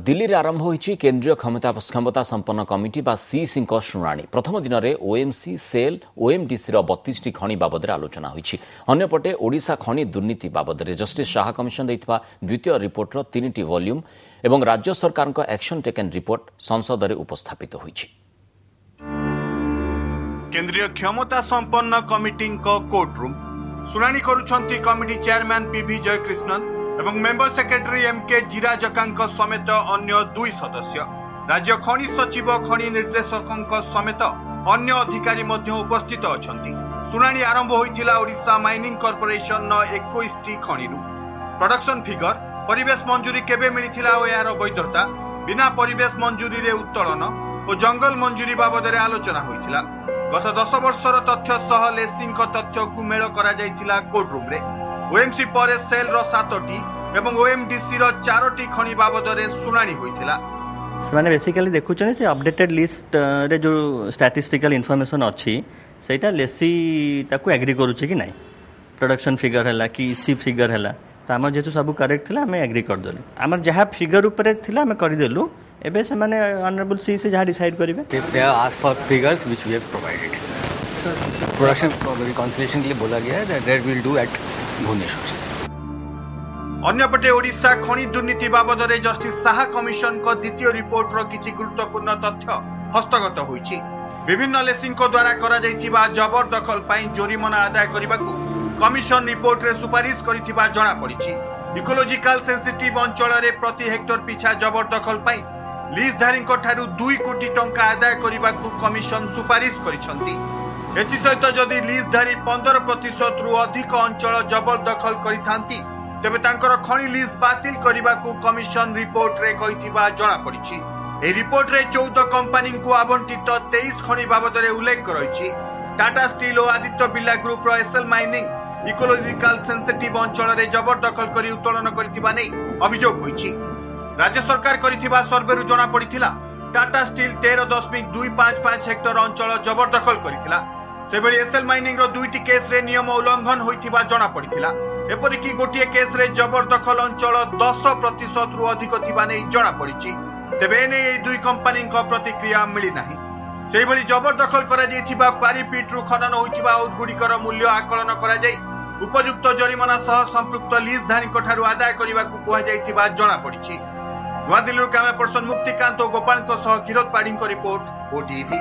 दिल्ली में आरंभ होईची केंद्रीय क्षमता संपन्न कमिटी बा सीसी शुणाणी प्रथम दिन में ओएमसी सेल ओएमडीसी 32 खनि बाबद आलोचना होईची। अन्यपटे ओडिशा खनि दुर्नीति बाबद जस्टिस शाह कमिशन देइथिबा द्वितीय रिपोर्टर 3टी वॉल्यूम एवं राज्य सरकार एक्शन टेकन रिपोर्ट संसद में उपस्थापित होईची। केंद्रीय क्षमता संपन्न कमिटी कोर्ट रूम शुणाणी करुछंती कमिटी चेयरमैन पीवी जयकृष्णन एवं मेंबर सेक्रेटरी एमके जीरा जकांक समेत अन्य 2 सदस्य राज्य खनि सचिव खनि निर्देशक समेत अन्य अधिकारी मध्य उपस्थित अछंती। शुणाणी आरंभ होइथिला ओडिशा माइनिंग कॉर्पोरेशन 21टी खनिरु प्रोडक्शन फिगर परिवेश मंजूरी केबे मिलिथिला ओ यार वैधता बिना परिवेश मंजूरी रे उत्तोलन और जंगल मंजूरी बाबद आलोचना होइथिला। गत 10 वर्षर तथ्य सह लेसिंग तथ्य को मेल करा जाइथिला कोर्ट रूम रे। ओएमसी पर सेल रो 7टी एवं ओएमडीसी रो 4टी खनि बाबद रे शुणाणी होइथिला। माने बेसिकली देखुछनी से अपडेटेड लिस्ट रे जो स्टैटिस्टिकल इन्फॉर्मेशन अछि सेटा लेसी ताकू एग्री करूछि कि नाही। प्रोडक्शन फिगर हला कि सी फिगर हला त हमर जेतु सब करेक्ट थिला हमें एग्री कर देलु। हमर जहा फिगर ऊपर थिला हमें कर देलु। एबे से माने ऑनरेबल सी से जहा डिसाइड करिवे। They ask for figures which we have provided. Production reconciliation के लिए बोला गया है that will do at Bhubaneswar. अन्यपटे ओडिशा खनि दुर्नीति बाबद रे जस्टिस शाह कमिशन को द्वितीय रिपोर्ट रो किछि गुरुत्वपूर्ण तथ्य हस्तगत होईछि। विभिन्न लेसिंग को द्वारा करा जाइथिबा जबरदखल पई जोरिमाना आदाय करिबाकू कमिशन रिपोर्ट रे सुपारिश करिथिबा जणा पड़िछि। इकोलॉजिकल सेंसिटिव अंचल रे प्रति हेक्टर पिछा जबरदखल पई लीजधारी ठारू 2 कोटी टंका आदाय करिबाकू कमिशन सुपारिश करिसंती। एथि सहित जदि लीजधारी 15% रु अधिक अंचल जबरदखल करिथांती तेबे तांकर खनि लीज बातिल करिबाकू कमिशन रिपोर्ट रे कहिथिबा जणा पड़िछि। ए रिपोर्ट रे 14 कंपनी को आवंटित 23 खनि बाबद रे उल्लेख करैछि। टाटा स्टील और आदित्य बिर्ला ग्रुप रो एसएल माइनिंग इकोलॉजिकल सेंसिटिव अंचल रे जबरदखल करी उत्तोलन करिथिबा नै अभियोग होईछि। राज्य सरकार करिथिबा सर्वे रु जणा पड़िथिला टाटा स्टील 13.255 हेक्टर अंचल जबरदखल करिथिला। सेबेली एसएल माइनिंग रो 2टी केस रे नियम उल्लंघन होइथिबा जणा पड़िथिला। एपरिकी गोटिए केस रे जबरदखल अंचल 10% रु अधिक थिबा नै जणा पड़िछि। तेबे नै ए 2 कंपनी प्रतिक्रिया मिली नाही। सेबेली जबरदखल करा जाइथिबा क्वारी पीट रु खनन होइथिबा गुड़िकर मूल्य आकलन करा जाई उपयुक्त जरिमाना सह संपृक्त लीजधारी ठारू आदाय करिबाकू कुहा जाइथिबा जणा पड़िछि। नवा दिल्ली कैमरा पर्सन मुक्तिकांत और गोपाल सह किरोत पाढ़ी रिपोर्ट ओटीवी।